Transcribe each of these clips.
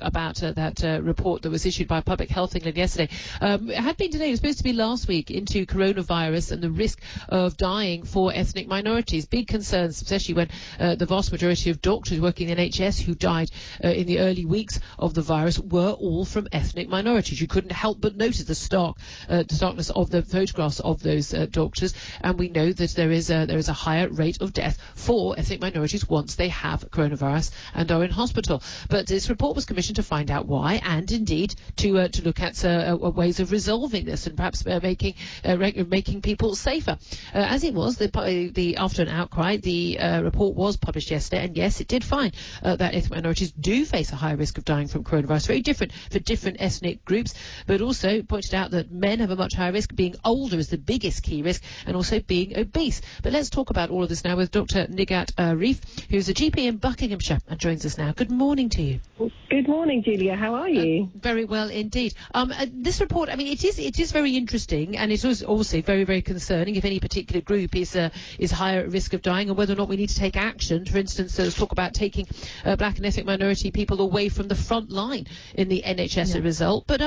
about that report that was issued by Public Health England yesterday. It had been delayed. It was supposed to be last week into coronavirus and the risk of dying for ethnic minorities. Big concerns, especially when the vast majority of doctors working in the NHS who died in the early weeks of the virus were all from ethnic minorities. You couldn't help but notice the starkness of the photographs of those doctors, and we know that there is a higher rate of death for ethnic minorities once they have coronavirus and are in hospital. But this report was commissioned to find out why, and indeed to look at ways of resolving this and perhaps making people safer. As it was, after an outcry, the report was published yesterday, and yes, it did find that ethnic minorities do face a higher risk of dying from coronavirus. Very different for different ethnic groups, but also pointed out that men have a much higher risk. Being older is the biggest key risk, and also being obese. But let's talk about all of this now with Dr Nighat Arif, who's a GP in Buckinghamshire and joins us now. Good morning to you. Good morning, Julia. How are you? Very well indeed. This report, I mean, it is very interesting, and it is also very, very concerning if any particular group is higher at risk of dying, and whether or not we need to take action. For instance, let's talk about taking black and ethnic minority people away from the front line in the NHS as a result. But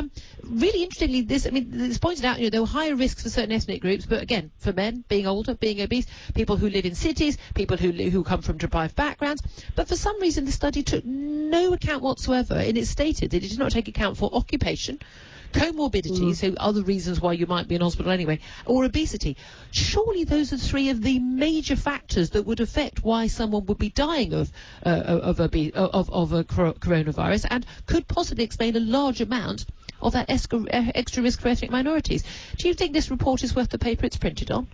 really interestingly, it's pointed out, there were higher risks for certain ethnic groups, but again, for men, being older, being obese, people who live in cities, people who come from deprived backgrounds. But for some reason, the study took no account whatsoever, and it stated that it did not take account for occupation, comorbidity, so other reasons why you might be in hospital anyway, or obesity. Surely those are three of the major factors that would affect why someone would be dying of a coronavirus, and could possibly explain a large amount of that extra risk for ethnic minorities. Do you think this report is worth the paper it's printed on?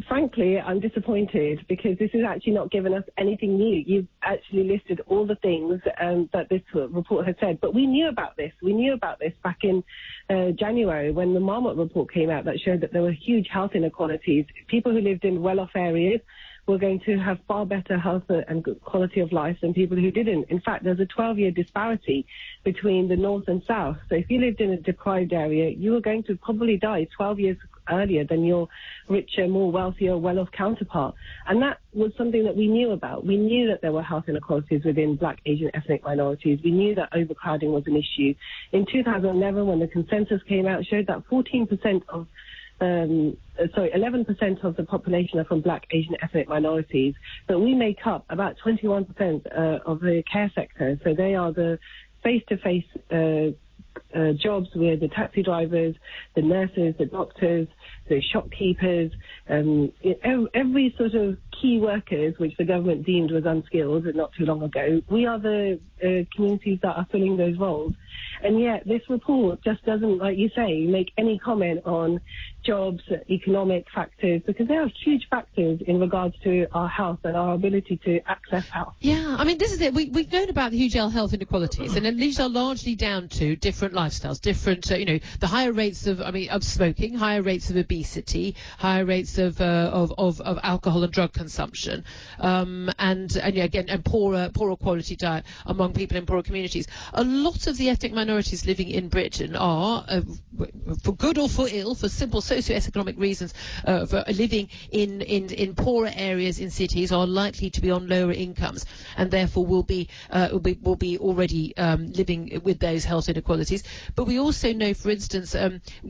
Frankly, I'm disappointed, because this has actually not given us anything new. You've actually listed all the things that this report has said. But we knew about this. We knew about this back in January, when the Marmot report came out that showed that there were huge health inequalities. People who lived in well-off areas were going to have far better health and good quality of life than people who didn't. In fact, there's a 12-year disparity between the north and south. So if you lived in a deprived area, you were going to probably die 12 years earlier than your richer, more wealthier, well-off counterpart. And that was something that we knew about. We knew that there were health inequalities within black, Asian, ethnic minorities. We knew that overcrowding was an issue. In 2011, when the consensus came out, it showed that 11% of the population are from black, Asian, ethnic minorities, but we make up about 21% of the care sector. So they are the face-to-face jobs with the taxi drivers, the nurses, the doctors, the shopkeepers, every sort of key workers which the government deemed was unskilled not too long ago. We are the communities that are filling those roles. And yet this report just doesn't, like you say, make any comment on jobs, economic factors, because there are huge factors in regards to our health and our ability to access health. Yeah, I mean, this is it. We've known about the huge health inequalities, and these are largely down to different lifestyles, different, the higher rates of smoking, higher rates of obesity, higher rates of alcohol and drug consumption, and poorer quality diet among people in poorer communities. A lot of the ethnic minorities living in Britain are, for good or for ill, for simple socioeconomic reasons, for living in poorer areas in cities, are likely to be on lower incomes, and therefore will be already living with those health inequalities. But we also know, for instance,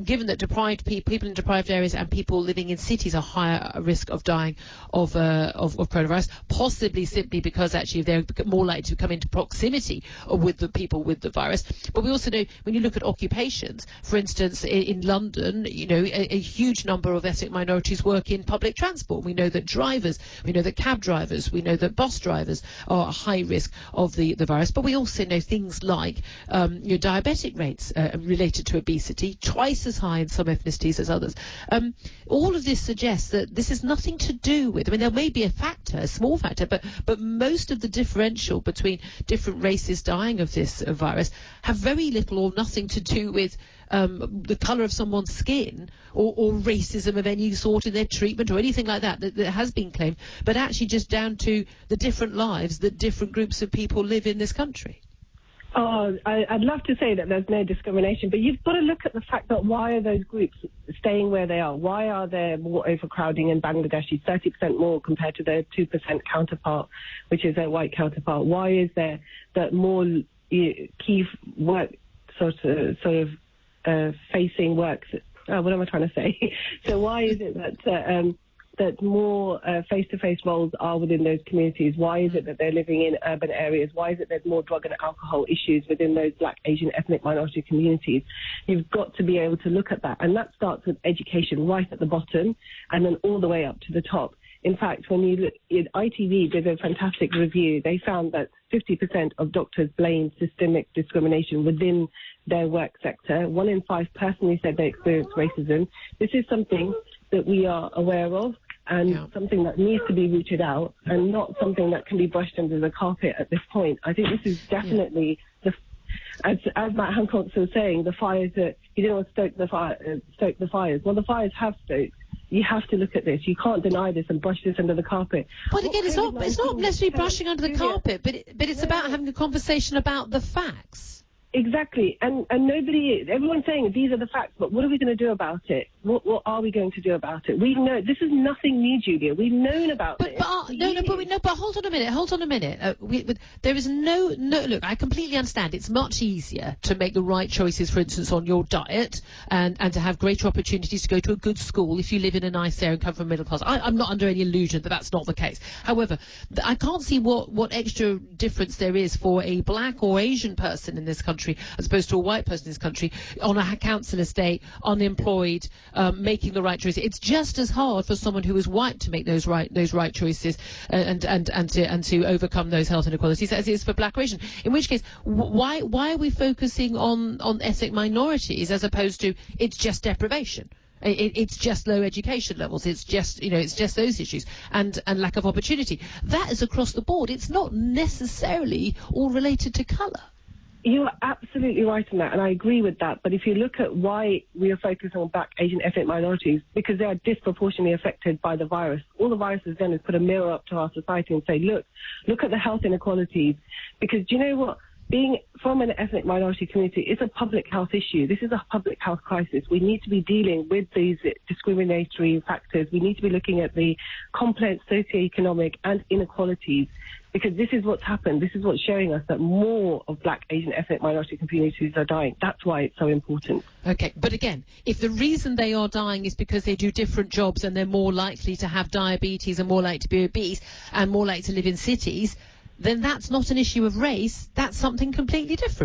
given that deprived people in deprived areas and people living in cities are higher at risk of dying of coronavirus, possibly simply because actually they're more likely to come into proximity with the people with the virus. But we also know, when you look at occupations, for instance, in London, a huge number of ethnic minorities work in public transport. We know that drivers, we know that cab drivers, we know that bus drivers are at high risk of the virus. But we also know things like diabetic rates related to obesity, twice as high in some ethnicities as others. All of this suggests that this is nothing to do with, there may be a factor, a small factor, but most of the differential between different races dying of this virus have very little or nothing to do with the colour of someone's skin or racism of any sort in their treatment or anything like that has been claimed, but actually just down to the different lives that different groups of people live in this country. Oh, I'd love to say that there's no discrimination, but you've got to look at the fact that why are those groups staying where they are? Why are there more overcrowding in Bangladesh, 30% more compared to their 2% counterpart, which is their white counterpart? Why is there that more key work sort of facing work. What am I trying to say? So why is it that more face-to-face roles are within those communities? Why is it that they're living in urban areas? Why is it there's more drug and alcohol issues within those Black, Asian, ethnic minority communities? You've got to be able to look at that. And that starts with education right at the bottom and then all the way up to the top. In fact, when you look, ITV did a fantastic review. They found that 50% of doctors blame systemic discrimination within their work sector. 1 in 5 personally said they experienced racism. This is something that we are aware of and something that needs to be rooted out and not something that can be brushed under the carpet at this point. I think this is definitely, as Matt Hancock was saying, the fires that you don't want to stoke the fires. Well, the fires have stoked. You have to look at this. You can't deny this and brush this under the carpet. But again, it's not necessarily brushing under the carpet, but it's about having a conversation about the facts. Exactly, and everyone's saying these are the facts, but what are we going to do about it? What are we going to do about it? We know this is nothing new, Julia. We've known about this. But hold on a minute. There is no. Look, I completely understand. It's much easier to make the right choices, for instance, on your diet, and to have greater opportunities to go to a good school if you live in a nice area and come from middle class. I'm not under any illusion that that's not the case. However, I can't see what extra difference there is for a Black or Asian person in this country as opposed to a white person in this country on a council estate, unemployed, making the right choice. It's just as hard for someone who is white to make those right choices and to overcome those health inequalities as it is for Black or Asian. In which case, why are we focusing on ethnic minorities as opposed to it's just deprivation? It's just low education levels. It's just those issues and lack of opportunity. That is across the board. It's not necessarily all related to colour. You're absolutely right on that, and I agree with that. But if you look at why we are focusing on Black, Asian, ethnic minorities, because they are disproportionately affected by the virus. All the virus has done is put a mirror up to our society and say, look at the health inequalities. Because do you know what? Being from an ethnic minority community is a public health issue. This is a public health crisis. We need to be dealing with these discriminatory factors. We need to be looking at the complex socioeconomic and inequalities, because this is what's happened. This is what's showing us that more of Black, Asian, ethnic minority communities are dying. That's why it's so important. Okay, but again, if the reason they are dying is because they do different jobs and they're more likely to have diabetes and more likely to be obese and more likely to live in cities, then that's not an issue of race. That's something completely different.